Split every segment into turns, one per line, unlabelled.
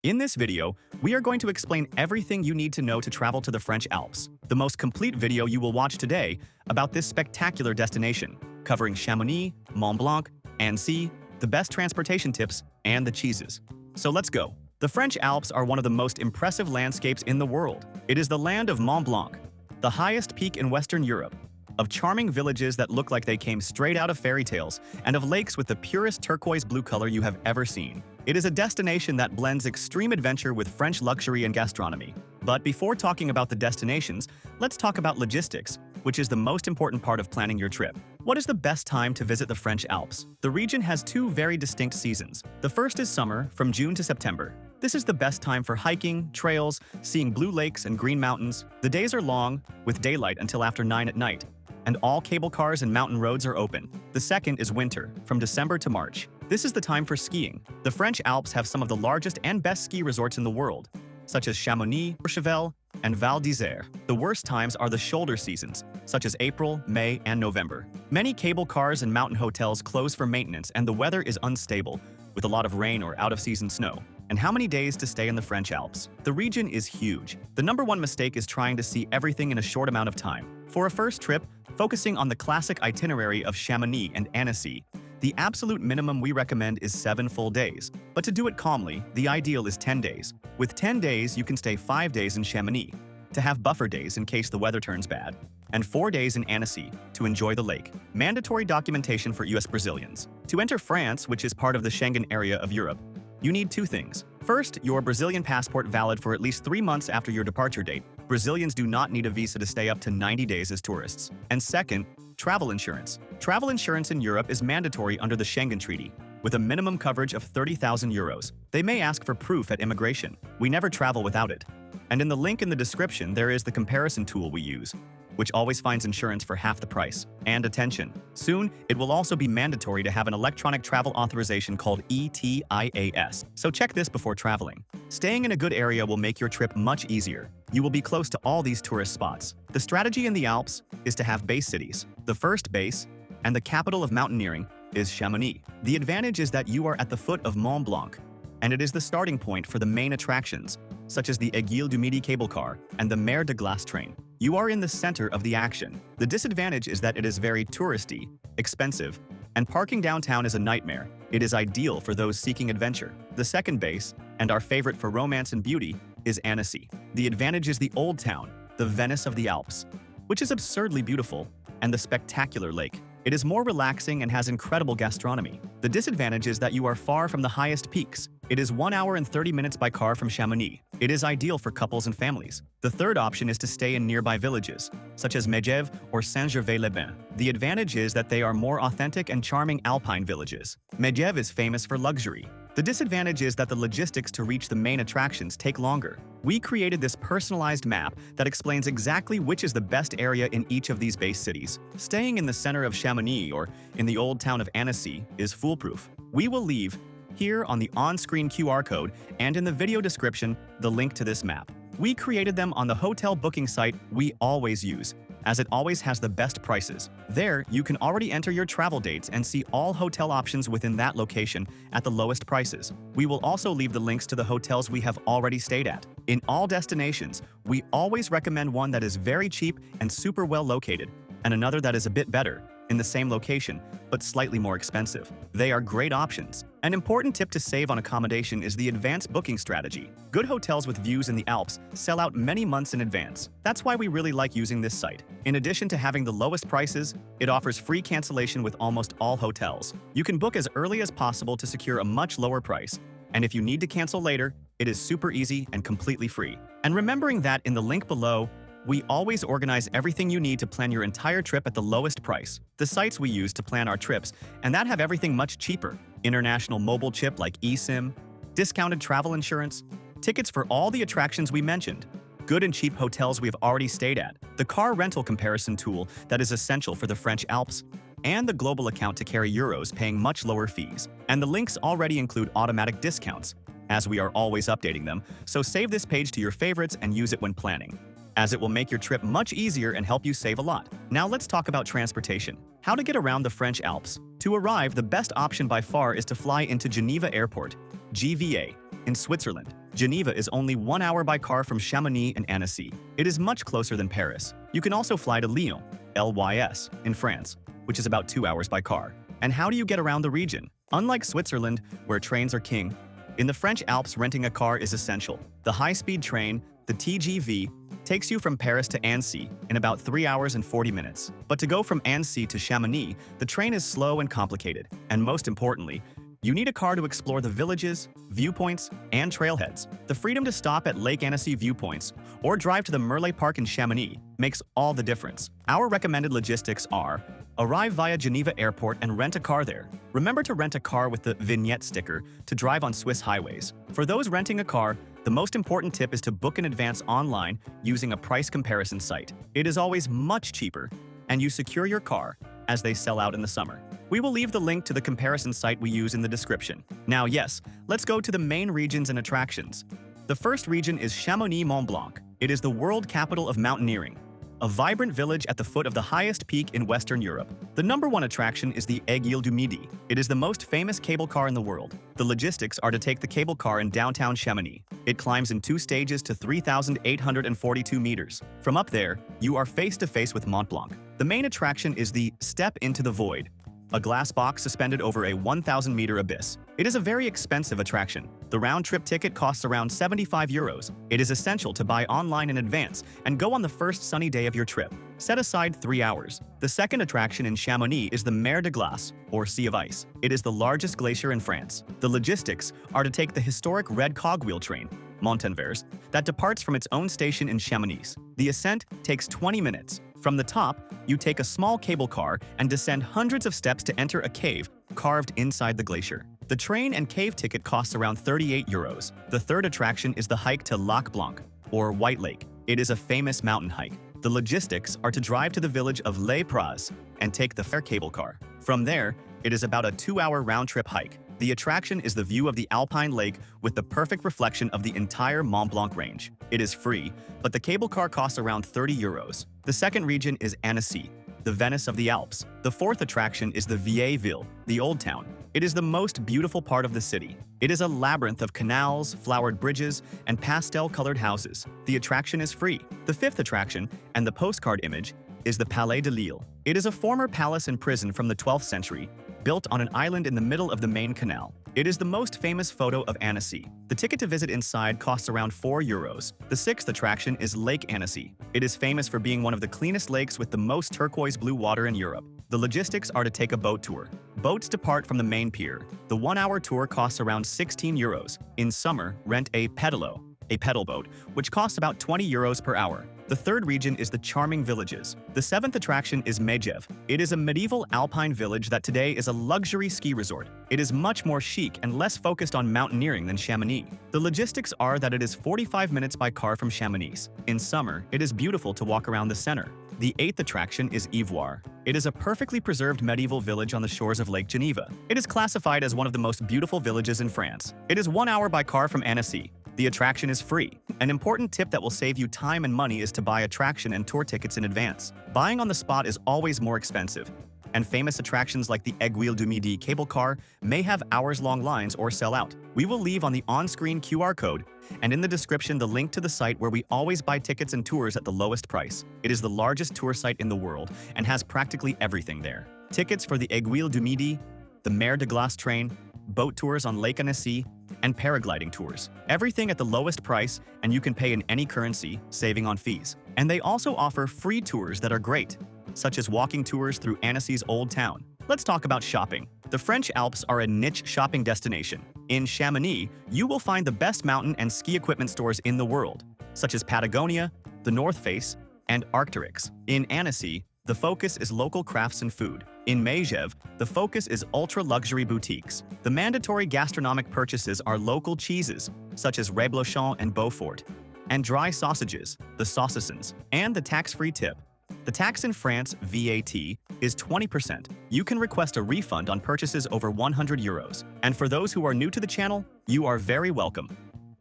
In this video, we are going to explain everything you need to know to travel to the French Alps, the most complete video you will watch today about this spectacular destination, covering Chamonix, Mont Blanc, Annecy, the best transportation tips, and the cheeses. So let's go. The French Alps are one of the most impressive landscapes in the world. It is the land of Mont Blanc, the highest peak in Western Europe, of charming villages that look like they came straight out of fairy tales, and of lakes with the purest turquoise blue color you have ever seen. It is a destination that blends extreme adventure with French luxury and gastronomy. But before talking about the destinations, let's talk about logistics, which is the most important part of planning your trip. What is the best time to visit the French Alps? The region has two very distinct seasons. The first is summer, from June to September. This is the best time for hiking, trails, seeing blue lakes and green mountains. The days are long, with daylight until after 9 at night, and all cable cars and mountain roads are open. The second is winter, from December to March. This is the time for skiing. The French Alps have some of the largest and best ski resorts in the world, such as Chamonix, Courchevel, and Val d'Isère. The worst times are the shoulder seasons, such as April, May, and November. Many cable cars and mountain hotels close for maintenance, and the weather is unstable, with a lot of rain or out-of-season snow. And how many days to stay in the French Alps? The region is huge. The number one mistake is trying to see everything in a short amount of time. For a first trip, focusing on the classic itinerary of Chamonix and Annecy, the absolute minimum we recommend is 7 full days. But to do it calmly, the ideal is 10 days. With 10 days, you can stay 5 days in Chamonix, to have buffer days in case the weather turns bad, and 4 days in Annecy, to enjoy the lake. Mandatory documentation for US Brazilians. To enter France, which is part of the Schengen area of Europe, you need 2 things. First, your Brazilian passport valid for at least 3 months after your departure date. Brazilians do not need a visa to stay up to 90 days as tourists. And second, travel insurance. Travel insurance in Europe is mandatory under the Schengen Treaty, with a minimum coverage of 30,000 euros. They may ask for proof at immigration. We never travel without it. And in the link in the description, there is the comparison tool we use, which always finds insurance for half the price. And attention, soon it will also be mandatory to have an electronic travel authorization called ETIAS. So check this before traveling. Staying in a good area will make your trip much easier. You will be close to all these tourist spots. The strategy in the Alps is to have base cities. The first base, and the capital of mountaineering, is Chamonix. The advantage is that you are at the foot of Mont Blanc, and it is the starting point for the main attractions, such as the Aiguille du Midi cable car and the Mer de Glace train. You are in the center of the action. The disadvantage is that it is very touristy, expensive, and parking downtown is a nightmare. It is ideal for those seeking adventure. The second base, and our favorite for romance and beauty, is Annecy. The advantage is the Old Town, the Venice of the Alps, which is absurdly beautiful, and the spectacular lake. It is more relaxing and has incredible gastronomy. The disadvantage is that you are far from the highest peaks. It is 1 hour and 30 minutes by car from Chamonix. It is ideal for couples and families. The third option is to stay in nearby villages, such as Megève or Saint-Gervais-les-Bains. The advantage is that they are more authentic and charming alpine villages. Megève is famous for luxury. The disadvantage is that the logistics to reach the main attractions take longer. We created this personalized map that explains exactly which is the best area in each of these base cities. Staying in the center of Chamonix or in the old town of Annecy is foolproof. We will leave here on the on-screen QR code and in the video description the link to this map. We created them on the hotel booking site we always use, as it always has the best prices. There, you can already enter your travel dates and see all hotel options within that location at the lowest prices. We will also leave the links to the hotels we have already stayed at. In all destinations, we always recommend one that is very cheap and super well located, and another that is a bit better, in the same location, but slightly more expensive. They are great options. An important tip to save on accommodation is the advanced booking strategy. Good hotels with views in the Alps sell out many months in advance. That's why we really like using this site. In addition to having the lowest prices, it offers free cancellation with almost all hotels. You can book as early as possible to secure a much lower price, and if you need to cancel later, it is super easy and completely free. And remembering that in the link below, we always organize everything you need to plan your entire trip at the lowest price. The sites we use to plan our trips, and that have everything much cheaper. International mobile chip like eSIM, discounted travel insurance, tickets for all the attractions we mentioned, good and cheap hotels we've already stayed at, the car rental comparison tool that is essential for the French Alps, and the global account to carry euros paying much lower fees. And the links already include automatic discounts, as we are always updating them, so save this page to your favorites and use it when planning, as it will make your trip much easier and help you save a lot. Now let's talk about transportation. How to get around the French Alps. To arrive, the best option by far is to fly into Geneva Airport, GVA, in Switzerland. Geneva is only 1 hour by car from Chamonix and Annecy. It is much closer than Paris. You can also fly to Lyon, LYS, in France, which is about 2 hours by car. And how do you get around the region? Unlike Switzerland, where trains are king, in the French Alps renting a car is essential. The high-speed train, the TGV, takes you from Paris to Annecy in about 3 hours and 40 minutes. But to go from Annecy to Chamonix, the train is slow and complicated. And most importantly, you need a car to explore the villages, viewpoints, and trailheads. The freedom to stop at Lake Annecy viewpoints or drive to the Merle Park in Chamonix makes all the difference. Our recommended logistics are: arrive via Geneva Airport and rent a car there. Remember to rent a car with the vignette sticker to drive on Swiss highways. For those renting a car, the most important tip is to book in advance online using a price comparison site. It is always much cheaper, and you secure your car as they sell out in the summer. We will leave the link to the comparison site we use in the description. Now, yes, let's go to the main regions and attractions. The first region is Chamonix Mont Blanc. It is the world capital of mountaineering, a vibrant village at the foot of the highest peak in Western Europe. The #1 attraction is the Aiguille du Midi. It is the most famous cable car in the world. The logistics are to take the cable car in downtown Chamonix. It climbs in 2 stages to 3,842 meters. From up there, you are face-to-face with Mont Blanc. The main attraction is the Step into the Void, a glass box suspended over a 1,000-meter abyss. It is a very expensive attraction. The round-trip ticket costs around €75. It is essential to buy online in advance and go on the first sunny day of your trip. Set aside 3 hours. The second attraction in Chamonix is the Mer de Glace, or Sea of Ice. It is the largest glacier in France. The logistics are to take the historic red cogwheel train, Montanvers, that departs from its own station in Chamonix. The ascent takes 20 minutes. From the top, you take a small cable car and descend hundreds of steps to enter a cave carved inside the glacier. The train and cave ticket costs around €38. The third attraction is the hike to Lac Blanc, or White Lake. It is a famous mountain hike. The logistics are to drive to the village of Les Praz and take the fair cable car. From there, it is about a 2-hour round-trip hike. The attraction is the view of the Alpine Lake with the perfect reflection of the entire Mont Blanc range. It is free, but the cable car costs around €30. The second region is Annecy, the Venice of the Alps. The fourth attraction is the Vieille Ville, the Old Town. It is the most beautiful part of the city. It is a labyrinth of canals, flowered bridges, and pastel-colored houses. The attraction is free. The fifth attraction, and the postcard image, is the Palais de Lille. It is a former palace and prison from the 12th century, built on an island in the middle of the main canal. It is the most famous photo of Annecy. The ticket to visit inside costs around €4. The sixth attraction is Lake Annecy. It is famous for being one of the cleanest lakes with the most turquoise blue water in Europe. The logistics are to take a boat tour. Boats depart from the main pier. The 1-hour tour costs around €16. In summer, rent a pedalo, a pedal boat, which costs about €20 per hour. The third region is the charming villages. The seventh attraction is Megève. It is a medieval alpine village that today is a luxury ski resort. It is much more chic and less focused on mountaineering than Chamonix. The logistics are that it is 45 minutes by car from Chamonix. In summer, it is beautiful to walk around the center. The eighth attraction is Ivoire. It is a perfectly preserved medieval village on the shores of Lake Geneva. It is classified as one of the most beautiful villages in France. It is 1 hour by car from Annecy. The attraction is free. An important tip that will save you time and money is to buy attraction and tour tickets in advance. Buying on the spot is always more expensive, and famous attractions like the Aiguille du Midi cable car may have hours-long lines or sell out. We will leave on the on-screen QR code and in the description the link to the site where we always buy tickets and tours at the lowest price. It is the largest tour site in the world and has practically everything there. Tickets for the Aiguille du Midi, the Mer de Glace train, boat tours on Lake Annecy, and paragliding tours. Everything at the lowest price, and you can pay in any currency, saving on fees. And they also offer free tours that are great, such as walking tours through Annecy's Old Town. Let's talk about shopping. The French Alps are a niche shopping destination. In Chamonix, you will find the best mountain and ski equipment stores in the world, such as Patagonia, the North Face, and Arc'teryx. In Annecy, the focus is local crafts and food. In Megève, the focus is ultra-luxury boutiques. The mandatory gastronomic purchases are local cheeses, such as Reblochon and Beaufort, and dry sausages, the saucissons, and the tax-free tip. The tax in France, VAT, is 20%. You can request a refund on purchases over €100. And for those who are new to the channel, you are very welcome.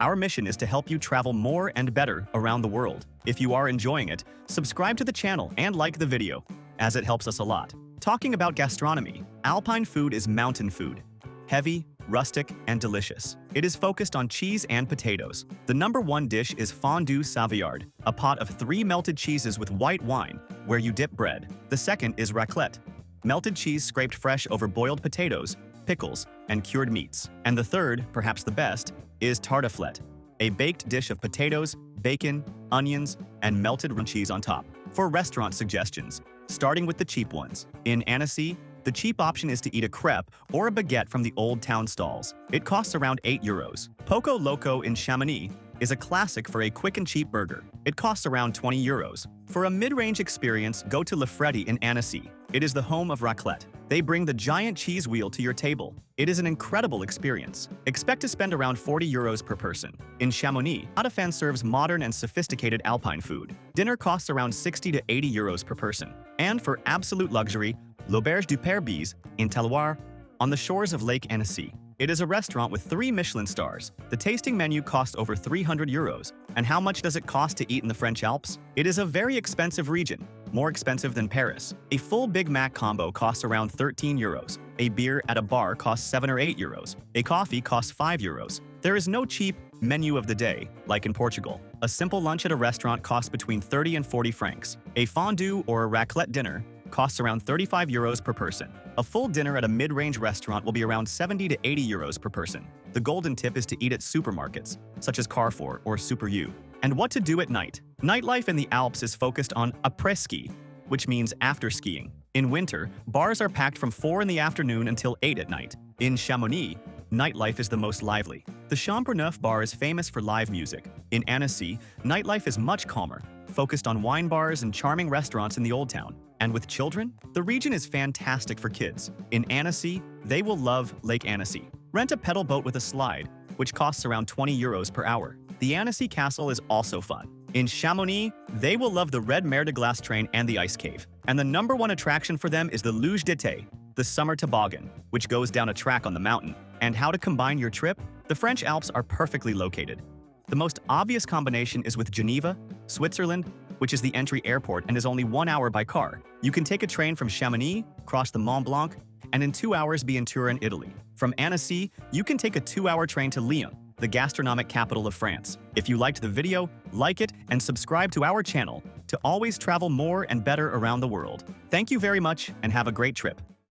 Our mission is to help you travel more and better around the world. If you are enjoying it, subscribe to the channel and like the video, as it helps us a lot. Talking about gastronomy, alpine food is mountain food. Heavy, rustic, and delicious. It is focused on cheese and potatoes. The number one dish is fondue Savoyard, a pot of 3 melted cheeses with white wine, where you dip bread. The second is raclette, melted cheese scraped fresh over boiled potatoes, pickles, and cured meats. And the third, perhaps the best, is tartiflette, a baked dish of potatoes, bacon, onions, and melted cheese on top. For restaurant suggestions, starting with the cheap ones. In Annecy, the cheap option is to eat a crepe or a baguette from the Old Town stalls. It costs around €8. Poco Loco in Chamonix is a classic for a quick and cheap burger. It costs around €20. For a mid-range experience, go to Le Freddy in Annecy. It is the home of raclette. They bring the giant cheese wheel to your table. It is an incredible experience. Expect to spend around €40 per person. In Chamonix, Itinerary serves modern and sophisticated alpine food. Dinner costs around €60 to €80 per person. And for absolute luxury, L'Auberge du Père Bise in Talloires, on the shores of Lake Annecy. It is a restaurant with 3 Michelin stars. The tasting menu costs over €300. And how much does it cost to eat in the French Alps? It is a very expensive region, more expensive than Paris. A full Big Mac combo costs around €13. A beer at a bar costs €7 or €8. A coffee costs €5. There is no cheap menu of the day, like in Portugal. A simple lunch at a restaurant costs between 30 and 40 francs. A fondue or a raclette dinner costs around €35 per person. A full dinner at a mid-range restaurant will be around €70 to €80 per person. The golden tip is to eat at supermarkets, such as Carrefour or Super U. And what to do at night? Nightlife in the Alps is focused on après-ski, which means after skiing. In winter, bars are packed from 4 in the afternoon until 8 at night. In Chamonix, nightlife is the most lively. The Chambre Neuf bar is famous for live music. In Annecy, nightlife is much calmer, focused on wine bars and charming restaurants in the Old Town. And with children, the region is fantastic for kids. In Annecy, they will love Lake Annecy. Rent a pedal boat with a slide, which costs around €20 per hour. The Annecy Castle is also fun. In Chamonix, they will love the Red Mer de Glace train and the ice cave. And the number one attraction for them is the Luge d'été, the summer toboggan, which goes down a track on the mountain. And how to combine your trip? The French Alps are perfectly located. The most obvious combination is with Geneva, Switzerland, which is the entry airport and is only 1 hour by car. You can take a train from Chamonix, cross the Mont Blanc, and in 2 hours be in Turin, Italy. From Annecy, you can take a 2-hour train to Lyon, the gastronomic capital of France. If you liked the video, like it and subscribe to our channel to always travel more and better around the world. Thank you very much and have a great trip.